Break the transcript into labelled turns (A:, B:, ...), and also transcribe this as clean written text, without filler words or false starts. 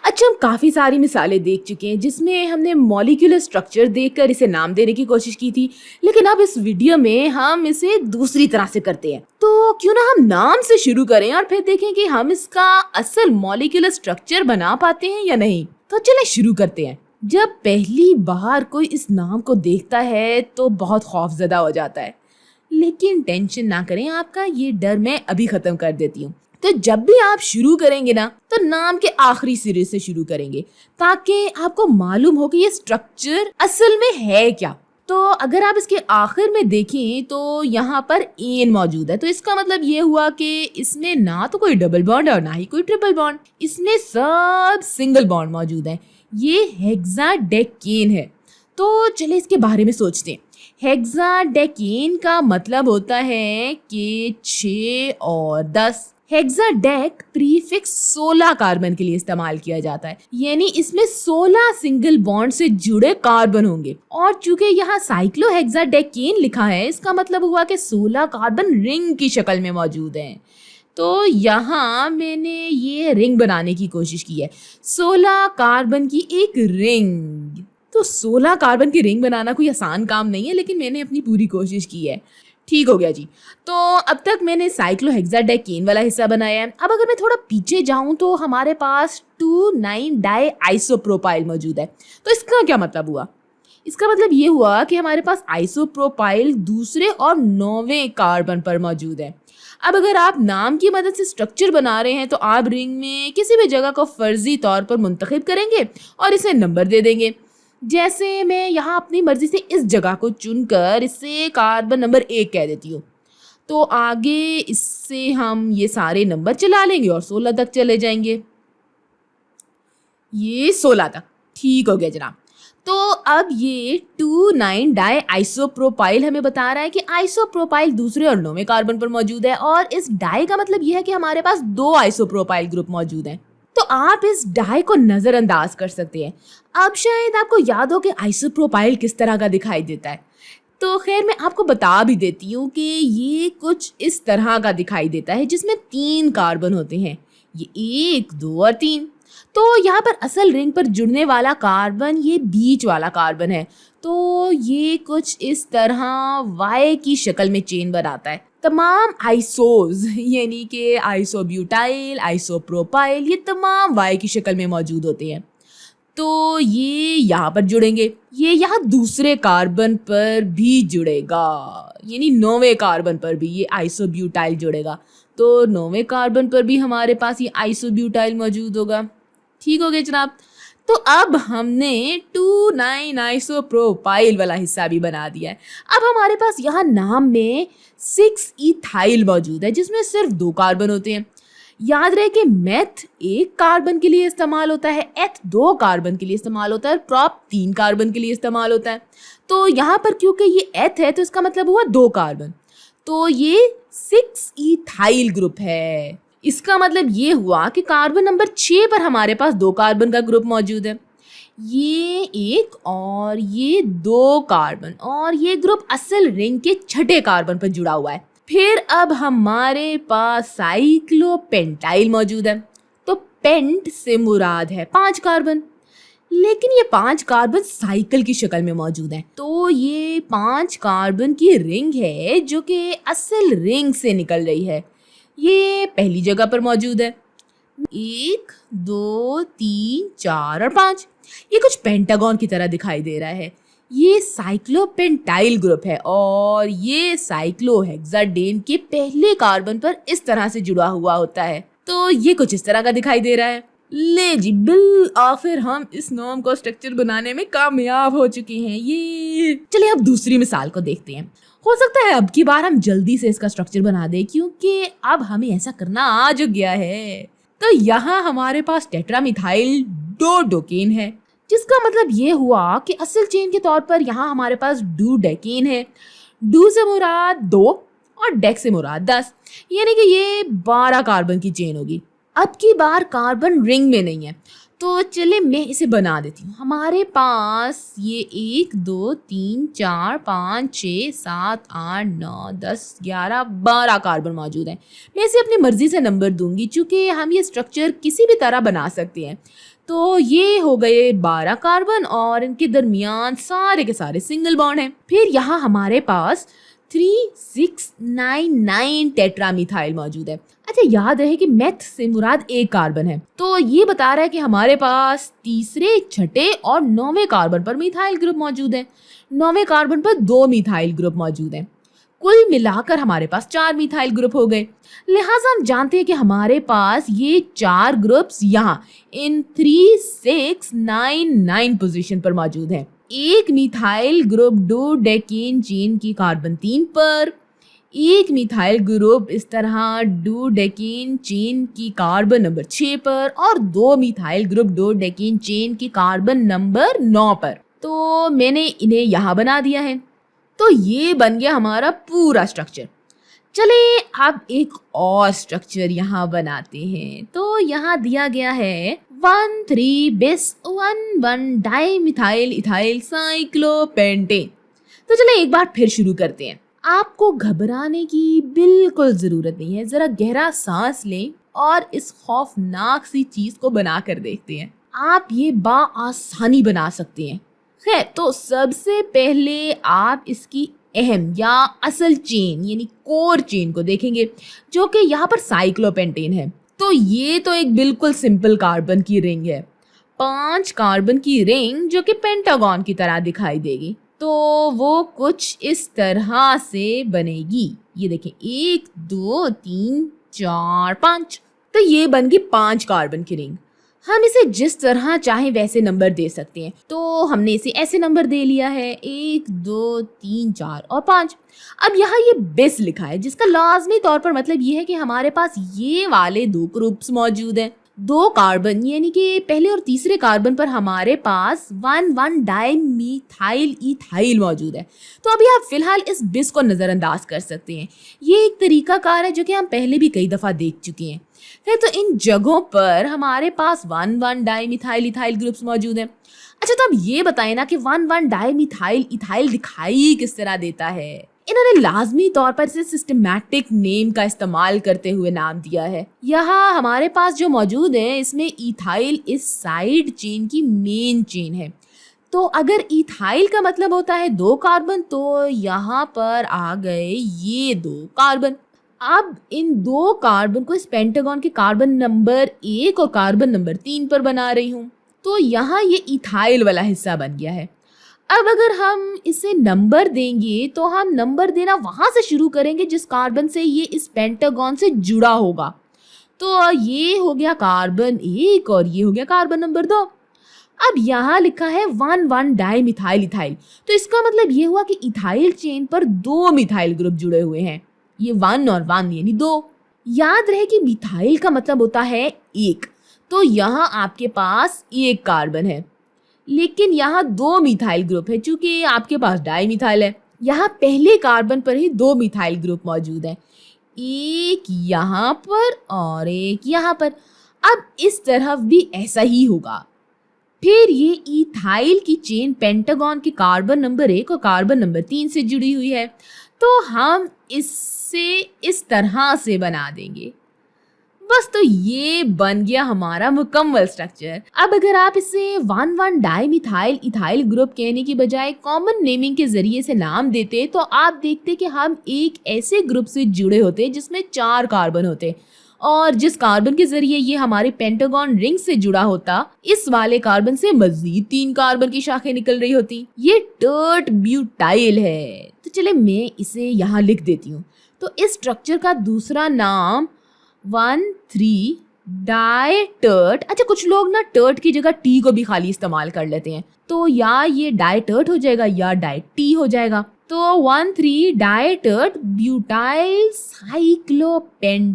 A: अच्छा, हम काफ़ी सारी मिसालें देख चुके हैं जिसमें हमने मॉलिक्यूलर स्ट्रक्चर देखकर इसे नाम देने की कोशिश की थी, लेकिन अब इस वीडियो में हम इसे दूसरी तरह से करते हैं। तो क्यों ना हम नाम से शुरू करें और फिर देखें कि हम इसका असल मॉलिक्यूलर स्ट्रक्चर बना पाते हैं या नहीं। तो चलें शुरू करते हैं। जब पहली बार कोई इस नाम को देखता है तो बहुत खौफजदा हो जाता है, लेकिन टेंशन ना करें, आपका ये डर मैं अभी ख़त्म कर देती हूँ। तो जब भी आप शुरू करेंगे ना, तो नाम के आखिरी सिरे से शुरू करेंगे ताकि आपको मालूम हो कि ये स्ट्रक्चर असल में है क्या। तो अगर आप इसके आखिर में देखें तो यहाँ पर एन मौजूद है, तो इसका मतलब ये हुआ कि इसमें ना तो कोई डबल बॉन्ड और ना ही कोई ट्रिपल बॉन्ड, इसमें सब सिंगल बॉन्ड मौजूद है। ये हेक्साडेकेन है। तो चलिए इसके बारे में सोचते हैं। हेक्साडेकेन का मतलब होता है कि 6 और 10। हेक्साडेक प्रीफिक्स 16 कार्बन के लिए इस्तेमाल किया जाता है, यानी इसमें 16 सिंगल बॉन्ड से जुड़े कार्बन होंगे। और चूंकि यहाँ साइक्लोहेक्साडेकेन लिखा है, इसका मतलब हुआ कि 16 कार्बन रिंग की शक्ल में मौजूद हैं। तो यहाँ मैंने ये रिंग बनाने की कोशिश की है, 16 कार्बन की एक रिंग। तो 16 कार्बन की रिंग बनाना कोई आसान काम नहीं है, लेकिन मैंने अपनी पूरी कोशिश की है। ठीक हो गया जी। तो अब तक मैंने साइक्लोहेक्साडेकेन वाला हिस्सा बनाया है। अब अगर मैं थोड़ा पीछे जाऊं तो हमारे पास 2,9 डाई आइसोप्रोपाइल मौजूद है। तो इसका क्या मतलब हुआ? इसका मतलब ये हुआ कि हमारे पास आइसोप्रोपाइल दूसरे और 9वें कार्बन पर मौजूद है। अब अगर आप नाम की मदद से स्ट्रक्चर बना रहे हैं तो आप रिंग में किसी भी जगह को फर्जी तौर पर मुंतखब करेंगे और इसे नंबर दे देंगे। जैसे मैं यहाँ अपनी मर्जी से इस जगह को चुनकर इसे कार्बन नंबर 1 कह देती हूँ, तो आगे इससे हम ये सारे नंबर चला लेंगे और 16 तक चले जाएंगे। ये 16 तक। ठीक हो गया जनाब। तो अब ये 2,9 डाई आइसोप्रोपाइल हमें बता रहा है कि आइसोप्रोपाइल दूसरे और 9वें कार्बन पर मौजूद है, और इस डाई का मतलब यह है कि हमारे पास 2 आइसोप्रोपाइल ग्रुप मौजूद हैं। तो आप इस डाई को नज़रअंदाज कर सकते हैं। अब शायद आपको याद हो कि आइसोप्रोपाइल किस तरह का दिखाई देता है। तो खैर मैं आपको बता भी देती हूँ कि ये कुछ इस तरह का दिखाई देता है, जिसमें 3 कार्बन होते हैं। ये 1, 2 और 3। तो यहाँ पर असल रिंग पर जुड़ने वाला कार्बन ये बीच वाला कार्बन है। तो ये कुछ इस तरह वाई की शक्ल में चेन बनाता है। तमाम आइसोज यानी कि आइसोब्यूटाइल, आइसोप्रोपाइल, ये तमाम वाई की शक्ल में मौजूद होते हैं। तो ये यहाँ पर जुड़ेंगे, ये यहाँ दूसरे कार्बन पर भी जुड़ेगा, यानी 9वें कार्बन पर भी ये आइसोब्यूटाइल जुड़ेगा। तो 9वें कार्बन पर भी हमारे पास ये आइसोब्यूटाइल मौजूद होगा। ठीक हो गया जनाब। तो अब हमने 2,9 आइसोप्रोपाइल वाला हिस्सा भी बना दिया है। अब हमारे पास यहाँ नाम में 6 इथाइल मौजूद है, जिसमें सिर्फ 2 कार्बन होते हैं। याद रहे कि मेथ 1 कार्बन के लिए इस्तेमाल होता है, एथ 2 कार्बन के लिए इस्तेमाल होता है, प्रॉप 3 कार्बन के लिए इस्तेमाल होता है। तो यहाँ पर क्योंकि ये एथ है तो इसका मतलब हुआ 2 कार्बन, तो ये 6 इथाइल ग्रुप है। इसका मतलब ये हुआ कि कार्बन नंबर 6 पर हमारे पास 2 कार्बन का ग्रुप मौजूद है, ये 1 और ये 2 कार्बन, और ये ग्रुप असल रिंग के 6ठे कार्बन पर जुड़ा हुआ है। फिर अब हमारे पास साइक्लोपेंटाइल मौजूद है। तो पेंट से मुराद है 5 कार्बन, लेकिन ये 5 कार्बन साइकिल की शक्ल में मौजूद हैं। तो ये 5 कार्बन की रिंग है जो कि असल रिंग से निकल रही है। ये पहली जगह पर मौजूद है। 1, 2, 3, 4 और 5। ये कुछ पेंटागन की तरह दिखाई दे रहा है। ये साइक्लोपेंटाइल ग्रुप है और ये साइक्लोहेक्साडेन के पहले कार्बन पर इस तरह से जुड़ा हुआ होता है। तो ये कुछ इस तरह का दिखाई दे रहा है। ले जी, बिल आखिर हम इस नाम को स्ट्रक्चर बनाने में कामयाब हो चुके हैं। ये चलिए अब दूसरी मिसाल को देखते हैं। हो सकता है अब की बार हम जल्दी से इसका स्ट्रक्चर बना दें, क्योंकि अब हमें ऐसा करना आ जो गया है। तो यहाँ हमारे पास टेट्रामिथाइल डोडोकेन है, जिसका मतलब ये हुआ कि असल चेन के तौर पर यहाँ हमारे पास डूडेकेन है। डू से मुराद 2 और डेक से मुराद 10, यानी कि ये 12 कार्बन की चेन होगी। अब की बार कार्बन रिंग में नहीं है, तो चले मैं इसे बना देती हूँ। हमारे पास ये 1, 2, 3, 4, 5, 6, 7, 8, 9, 10, 11, 12 कार्बन मौजूद हैं। मैं इसे अपनी मर्जी से नंबर दूंगी, चूँकि हम ये स्ट्रक्चर किसी भी तरह बना सकते हैं। तो ये हो गए 12 कार्बन और इनके दरमियान सारे के सारे सिंगल बॉन्ड हैं। फिर यहाँ हमारे पास 3699 टेट्रामिथाइल मौजूद है। अच्छा, याद रहे कि मेथ से मुराद एक कार्बन है, तो ये बता रहा है कि हमारे पास तीसरे, छठे और 9वें कार्बन पर मिथाइल ग्रुप मौजूद है। 9वें कार्बन पर 2 मिथाइल ग्रुप मौजूद हैं। कुल मिलाकर हमारे पास 4 मिथाइल ग्रुप हो गए। लिहाजा हम जानते हैं कि हमारे पास ये 4 ग्रुप्स यहाँ इन 3699 पोजीशन पर मौजूद हैं। एक मिथाइल ग्रुप डोडेकेन चेन की कार्बन 3 पर, एक मिथाइल ग्रुप इस तरह डोडेकेन चेन की कार्बन नंबर 6 पर और 2 मिथाइल ग्रुप डोडेकेन चेन की कार्बन नंबर 9 पर। तो मैंने इन्हें यहाँ बना दिया है। तो ये बन गया हमारा पूरा स्ट्रक्चर। चले अब एक और स्ट्रक्चर यहाँ बनाते हैं। तो यहाँ दिया गया है 1,3-bis-1,1 डाइमिथाइल इथाइल साइक्लोपेंटेन। तो चले एक बार फिर शुरू करते हैं। आपको घबराने की बिल्कुल जरूरत नहीं है। जरा गहरा सांस लें और इस खौफनाक सी चीज को बना कर देखते हैं। आप ये आसानी बना सकते हैं। खैर, तो सबसे पहले आप इसकी अहम या असल चेन यानी कोर चेन को देखेंगे, जो कि यहाँ पर साइक्लोपेंटेन है। तो ये तो एक बिल्कुल सिंपल कार्बन की रिंग है, 5 कार्बन की रिंग जो कि पेंटागन की तरह दिखाई देगी। तो वो कुछ इस तरह से बनेगी। ये देखें, 1 2 3 4 5। तो ये बन गई 5 कार्बन की रिंग। हम इसे जिस तरह चाहे वैसे नंबर दे सकते हैं। तो हमने इसे ऐसे नंबर दे लिया है 1 2 3 4 और 5। अब यहाँ ये बिस लिखा है, जिसका लाजमी तौर पर मतलब ये है कि हमारे पास ये वाले 2 ग्रुप्स मौजूद हैं। 2 कार्बन यानी कि पहले और तीसरे कार्बन पर हमारे पास 1,1 डाइमिथाइल इथाइल मौजूद है। तो अभी आप फिलहाल इस बिस को नज़रअंदाज कर सकते हैं। ये एक तरीकाकार है जो कि हम पहले भी कई दफ़ा देख चुके हैं। है, तो इन जगहों पर हमारे पास 1,1 डाइमिथाइल इथाइल ग्रुप्स मौजूद हैं। अच्छा, तो अब ये बताएं ना कि 1,1 डाइमिथाइल इथाइल दिखाई किस तरह देता है। इन्होंने लाजमी तौर पर इसे सिस्टमैटिक नेम का इस्तेमाल करते हुए नाम दिया है। यहाँ हमारे पास जो मौजूद है इसमें इथाइल इस साइड चेन की मेन चेन है। तो अगर इथाइल का मतलब होता है 2 कार्बन, तो यहाँ पर आ गए ये 2 कार्बन। अब इन 2 कार्बन को इस पेंटागन के कार्बन नंबर 1 और कार्बन नंबर 3 पर बना रही हूँ। तो यहाँ ये इथाइल वाला हिस्सा बन गया है। अब अगर हम इसे नंबर देंगे तो हम नंबर देना वहां से शुरू करेंगे जिस कार्बन से ये इस पेंटागन से जुड़ा होगा। तो ये हो गया कार्बन 1 और ये हो गया कार्बन नंबर 2। अब यहाँ लिखा है 1,1 डाइमिथाइल इथाइल। तो इसका मतलब ये हुआ कि इथाइल चेन पर 2 मिथाइल ग्रुप जुड़े हुए हैं। ये 1 और 1 यानी 2। याद रहे कि मिथाइल का मतलब होता है 1। तो यहाँ आपके पास 1 कार्बन है, लेकिन यहाँ 2 मिथाइल ग्रुप है चूंकि आपके पास डाइमिथाइल है। यहाँ पहले कार्बन पर ही 2 मिथाइल ग्रुप मौजूद है, एक यहाँ पर और एक यहाँ पर। अब इस तरफ भी ऐसा ही होगा। फिर ये इथाइल की चेन पेंटागन के कार्बन नंबर 1 और कार्बन नंबर 3 से जुड़ी हुई है। तो हम इससे इस तरह से बना देंगे। बस, तो ये बन गया हमारा मुकम्मल स्ट्रक्चर। अब अगर आप इसे 1,1 डाइमिथाइल इथाइल ग्रुप कहने की बजाय कॉमन नेमिंग के जरिए से नाम देते तो आप देखते कि हम एक ऐसे ग्रुप से जुड़े होते जिसमें 4 कार्बन होते, और जिस कार्बन के जरिए ये हमारे पेंटागन रिंग से जुड़ा होता, इस वाले कार्बन से मजीद 3 कार्बन की शाखें निकल रही होती। ये टर्ट ब्यूटाइल है। तो चले मैं इसे यहाँ लिख देती हूँ। तो इस स्ट्रक्चर का दूसरा नाम 1,3 डाई टर्ट। अच्छा, कुछ लोग ना टर्ट की जगह टी को भी खाली इस्तेमाल कर लेते हैं, तो या ये डाई टर्ट हो जाएगा या डाई टी हो जाएगा। तो 1,3 डाई टर्ट ब्यूटाइल साइक्लोपेंटेन।